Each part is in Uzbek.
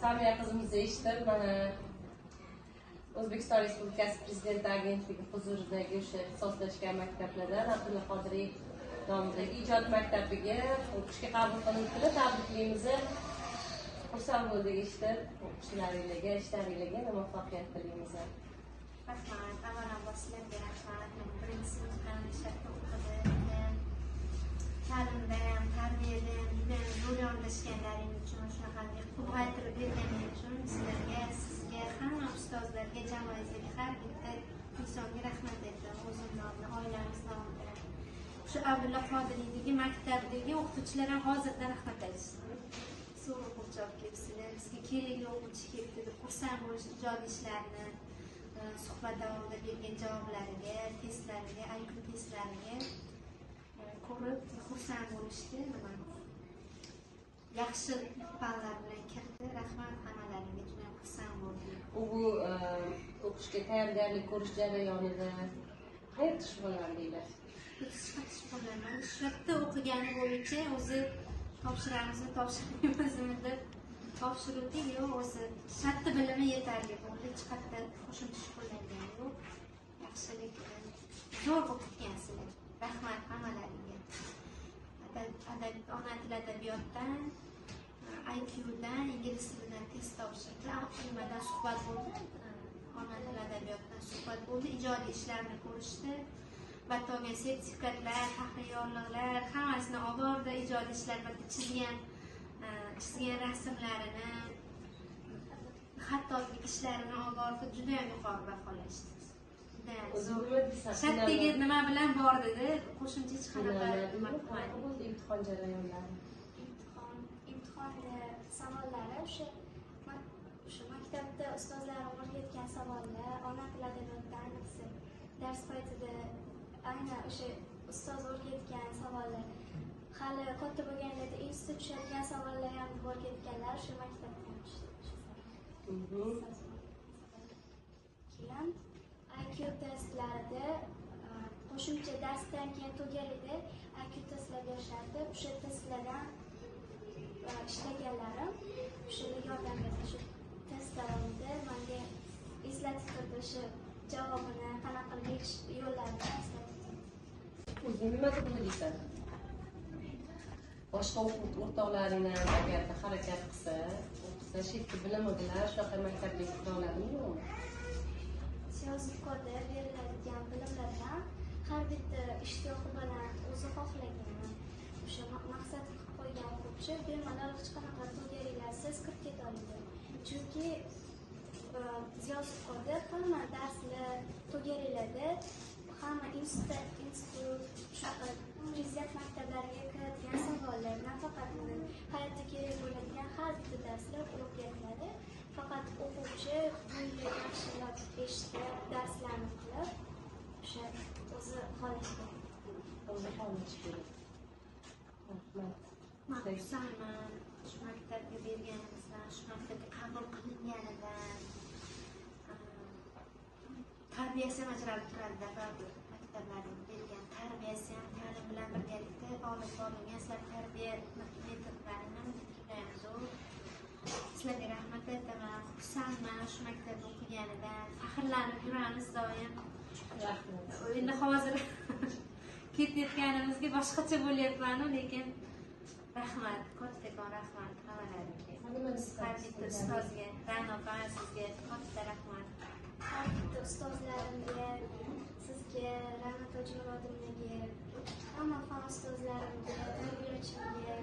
Samiya qizimizni eshitib, mana O'zbekiston Respublikasi Prezidenti agentligi huzuridagi o'sha ixtisoslashgan maktablardan Abdulla Qodiriy nomidagi ijod maktabiga o'qishga qabul qilindikda tabriklaymiz. Xursand bo'ldik eshitib, o'qishlaringizga, ishlaringizga muvaffaqiyat tilaymiz. Rahmat, avvalambor sizlarga rahmat. Birinchi sinfdan ishlab o'qidim. Ta'limda ham, tarbiyada ham juda zo'r yondashganlaring uchun, shunaqangi quvvatli berganing uchun sizga, hamma ustozlarga, jamoangizdagi har bitta insonga rahmat aytaman. O'zim nomidan, oilamiz nomidan. Shu Abdulla Qodiriydagi maktabdagi o'qituvchilar ham hozirdan rahmat aytishdi. Zo'r o'quvchi olib kelibsizlar, bizga kerakli o'quvchi kelibdi deb xursand bo'lish, ijodiy ishlarni suhbat davomida bergan javoblariga, testlariga, IQ testlariga ko'rib xursand bo'lishdi. Yaxshi ballar bilan kirdi. Rahmat hammalaringga, juda xursand bo'ldim. Bu o'qishga tayyorgarlik ko'rish jarayonida qayerda shug'ullandinglar? Shug'ullanaman. Shuhratda o'qigani bo'yicha o'zi topshiramizni topshirmaymizmi deb topshiruvdik. Yo'q, o'zi shartda bilimi yetarli bo'ldi. Hech qayerda qo'shimcha shug'ullangani yo'q. Yaxshilik zo'r o'qitgansizlar. Rahmat hammalaringga. Ona tili adabiyotdan, IQdan, ingliz tilidan test topshirdi. Nimadan suhbat bo'ldi? Ona tili adabiyotdan suhbat bo'ldi. Ijodiy ishlarni ko'rishdi. Batoga sertifikatlar, faxriyorliklar, hammasini olib bordi. Ijodiy ishlar bitta chizgan rasmlarini, xattotlik ishlarini olib bordi. Juda ham yuqori baholashdi. Shartdagi nima bilan bor dedi, qo'shimcha hech qanaqa nima qilmadi. Imtihon jarayonlari. Imtihonda savollari o'sha maktabda ustozlarim o'rgatgan savollar, ona tili adabiyotdan, ayniqsa dars paytida aynan o'sha ustoz o'rgatgan savollar, hali katta bo'lganlarda institut tushadigan savollar ham o'rgatganlar shu maktabdan keyin IQ testlarida qo'shimcha darsdan keyin to'garida IQ testlar berishardi. O'sha testlardan ishlaganlarim o'shalarga yordam berdi. Shu test davomida menga eslatib turdi, o'sha javobini qanaqa berish yo'llarini eslatib. O'zing nima qilaysan? Boshqa o'rtoqlaringlar agarda harakat qilsa, o'qisa, chet bilimi bilan shunaqa maktabga kira oladimi yo'qmi? Siyosiy kodda beriladigan bilimlardan har bitta ishtiyoqi bilan o'zi xohlagan, o'sha maqsad qilib qo'ygan o'quvchi bemalol hech qanaqa to'garinglarsiz kirib keta oladi. Chunki siyosiy kodda hamma darslar to'garinglarda, hamma institut, shunaqa prezident maktablariga kiradigan savollar, nafaqat hayotda kerak bo'ladigan har bitta darslar o'rgatiladi. Faqat o'quvchi bunga yaxshilab eshitib, darslarni qilib, o'sha o'zi xohlashi kerak. Men xursandman shu maktabga berganimizdan, shu maktabga qabul qilinganidan. Tarbiyasi ham ajralib turadi, maktablarning bergan tarbiyasi ham ta'lim bilan birgalikda olib borilgan sizlar tarbiya metodlarini juda ham zo'r. Sizlarga rahmat aytaman, xursandman shu maktabda o'qiganidan, faxrlanib yuramiz doim. Rahmat. Endi hozir ketayotganimizga boshqacha bo'lyapman-ku, lekin rahmat, kattakon rahmat hammalaringga. Har bitta ustozga, Ra'no opam sizga katta rahmat. Har bitta ustozlarimga, sizga, Ra'no Tojimurodovnaga, hamma fan ustozlarimga, tarbiyachimga,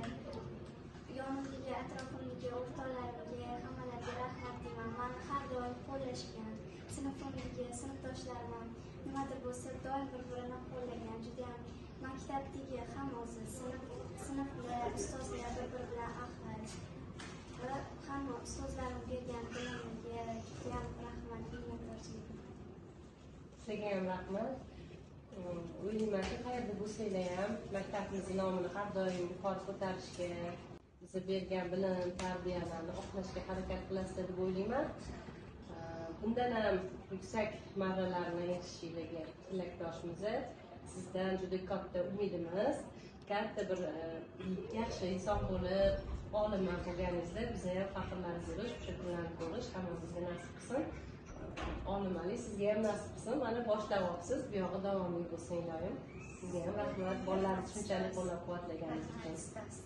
yonimdagi atrofimdagi o'rtoqlarimga, hammalarga rahmat deyman. Meni har doim qo'llashgan, sinfimdagi sinfdoshlarim nimadir bo'lsa doim bir-birini qo'llagan. Juda ham maktabdagi hamma o'zi sinflar, ustozlar bir-biri bilan ahil va hamma ustozlarim bergan bilimga juda ham rahmat, minnatdorchilik. Sizga ham rahmat. O'ylaymanki, qayerda bo'lsanglar ham maktabimiz nomini har doim yuqori ko'tarishga, biza bergan bilim, tarbiyalarni oqlashga harakat qilasizlar deb o'ylayman. Bundan ham yuksak marralarni erishishingizga tilakdoshmiz. Sizdan juda katta umidimiz. katta bir yaxshi inson bo'lib, olimlar bo'lganingizda bizni ham faxrlanib yurish, o'sha kunlarni ko'rish hammamizga nasib qilsin. Olimali sizga ham nasib qilsin. Mana boshlayapsiz, buyog'i davomiy bo'lsin iloyim. Sizga ham rahmat, bolalarni shunchalik qo'llab-quvvatlaganingiz uchun.